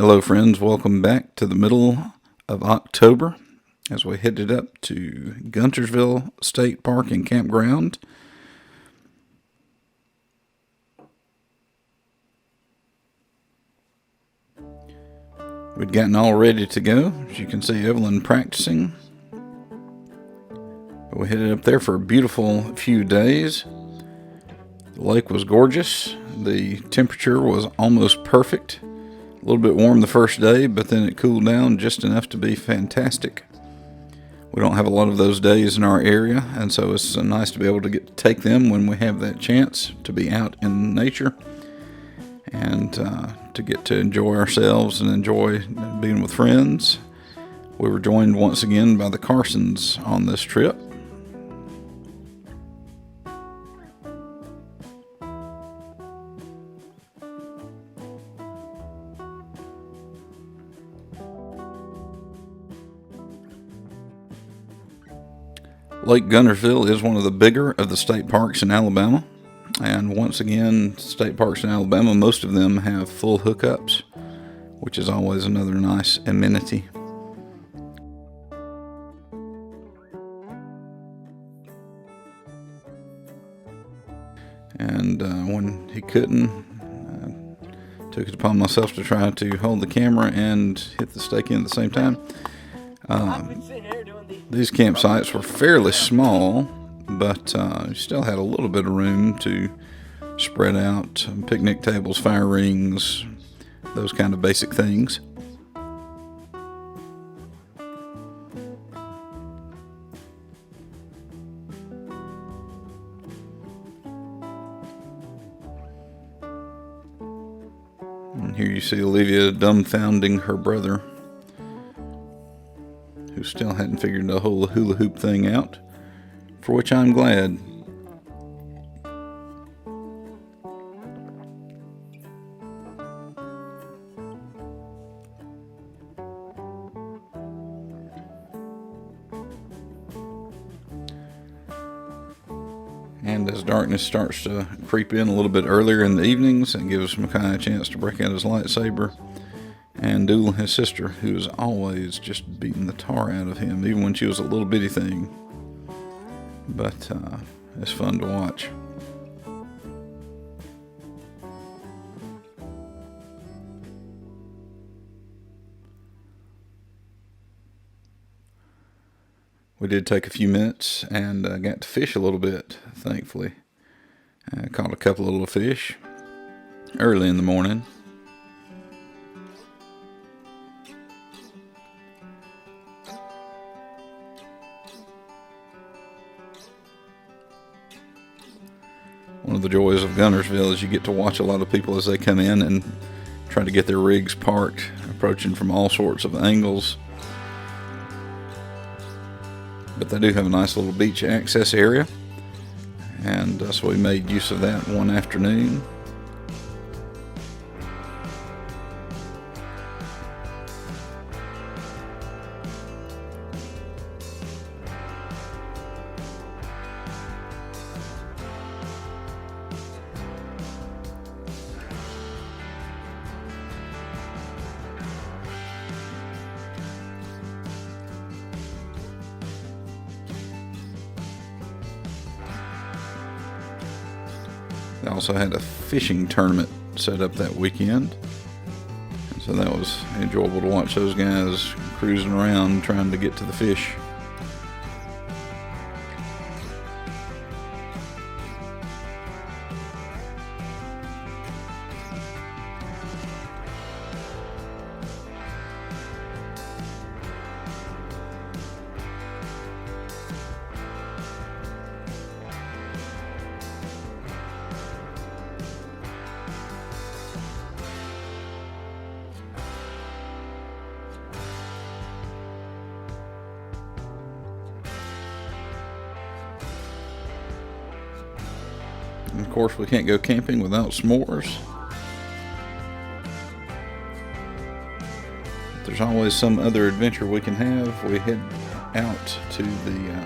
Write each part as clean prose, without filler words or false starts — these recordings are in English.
Hello friends, welcome back to the middle of October as we headed up to Guntersville State Park and Campground. We'd gotten all ready to go. As you can see, Evelyn practicing. We headed up there for a beautiful few days. The lake was gorgeous. The temperature was almost perfect. A little bit warm the first day, but then it cooled down just enough to be fantastic. We don't have a lot of those days in our area, and so it's nice to be able to get to take them when we have that chance to be out in nature and to get to enjoy ourselves and enjoy being with friends. We were joined once again by the Carsons on this trip. Lake Guntersville is one of the bigger of the state parks in Alabama. And once again, state parks in Alabama, most of them have full hookups, which is always another nice amenity. And when he couldn't, I took it upon myself to try to hold the camera and hit the stake in at the same time. These campsites were fairly small, but you still had a little bit of room to spread out picnic tables, fire rings, those kind of basic things. And here you see Olivia dumbfounding her brother, who still hadn't figured the whole hula hoop thing out, for which I'm glad. And as darkness starts to creep in a little bit earlier in the evenings, it gives Makai a chance to break out his lightsaber and duel his sister, who is always just beating the tar out of him, even when she was a little bitty thing. But it's fun to watch. We did take a few minutes and got to fish a little bit, thankfully. I caught a couple of little fish early in the morning. One of the joys of Guntersville is you get to watch a lot of people as they come in and try to get their rigs parked, approaching from all sorts of angles. But they do have a nice little beach access area, and so we made use of that one afternoon. They also had a fishing tournament set up that weekend, and so that was enjoyable to watch those guys cruising around trying to get to the fish. And of course, we can't go camping without s'mores. There's always some other adventure we can have. We head out to the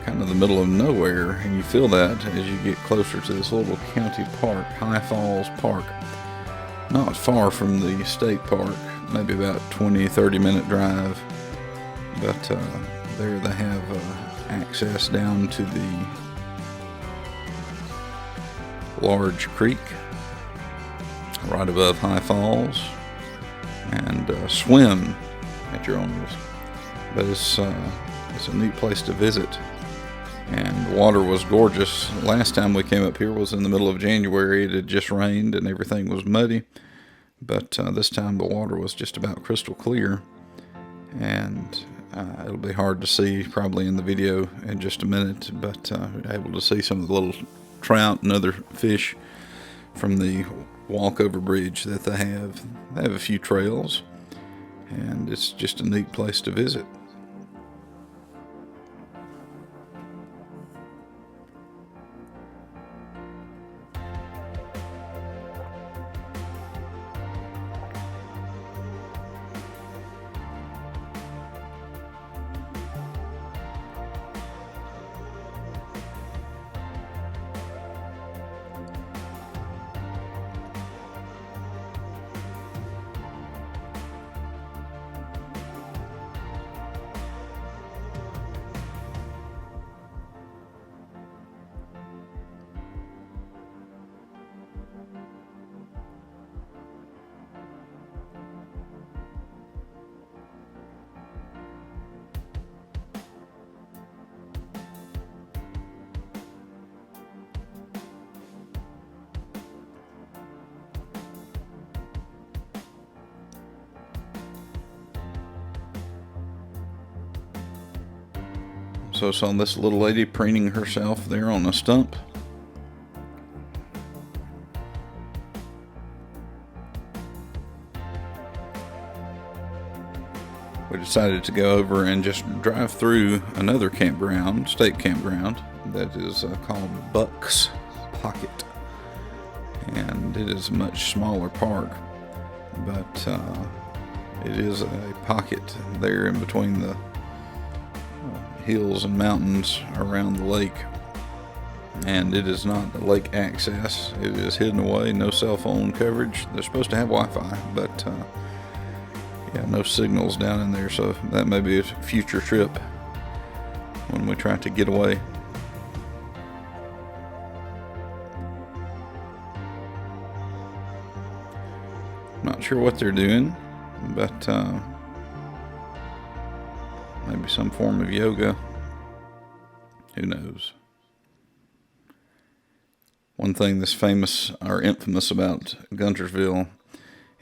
kind of the middle of nowhere, and you feel that as you get closer to this little county park, High Falls Park. not far from the state park, maybe about 20-30 minute drive. But there they have access down to the large creek right above High Falls, and swim at your own risk. But it's a neat place to visit, and the water was gorgeous. Last time we came up here was in the middle of January. It had just rained and everything was muddy, but this time the water was just about crystal clear, and it'll be hard to see probably in the video in just a minute, but able to see some of the little trout and other fish from the walkover bridge that they have. They have a few trails, and it's just a neat place to visit. So saw this little lady preening herself there on a stump. We decided to go over and just drive through another campground, state campground, that is called Buck's Pocket. And it is a much smaller park, but it is a pocket there in between the hills and mountains around the lake, and it is not lake access. It is hidden away, no cell phone coverage. They're supposed to have Wi-Fi, but yeah, no signals down in there, so that may be a future trip when we try to get away. Not sure what they're doing, but maybe some form of yoga. Who knows? One thing that's famous or infamous about Guntersville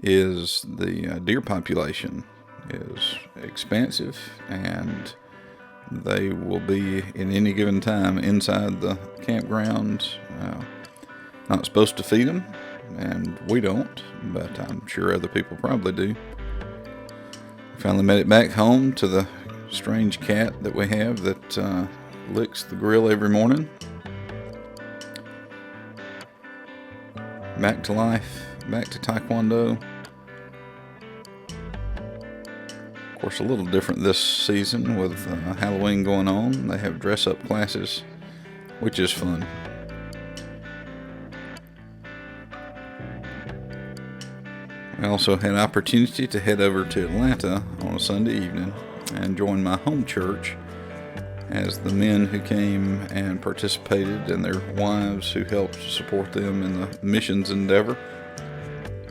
is the deer population is expansive, and they will be in any given time inside the campground. Not supposed to feed them, and we don't, but I'm sure other people probably do. Finally made it back home to the strange cat that we have that licks the grill every morning. Back to life, back to Taekwondo. Of course, a little different this season with Halloween going on. They have dress-up classes, which is fun. I also had an opportunity to head over to Atlanta on a Sunday evening and join my home church as the men who came and participated and their wives who helped support them in the missions endeavor,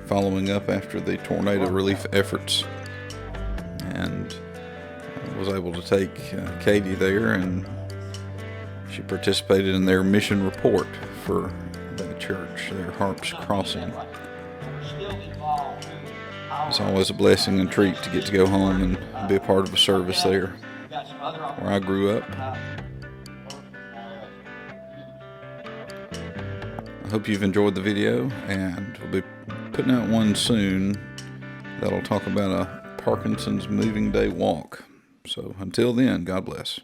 following up after the tornado relief efforts. And I was able to take Katie there, and she participated in their mission report for that church, their Harps Crossing. It's always a blessing and treat to get to go home and be a part of a service there where I grew up. I hope you've enjoyed the video, and we'll be putting out one soon that'll talk about a Parkinson's Moving Day walk. So until then, God bless.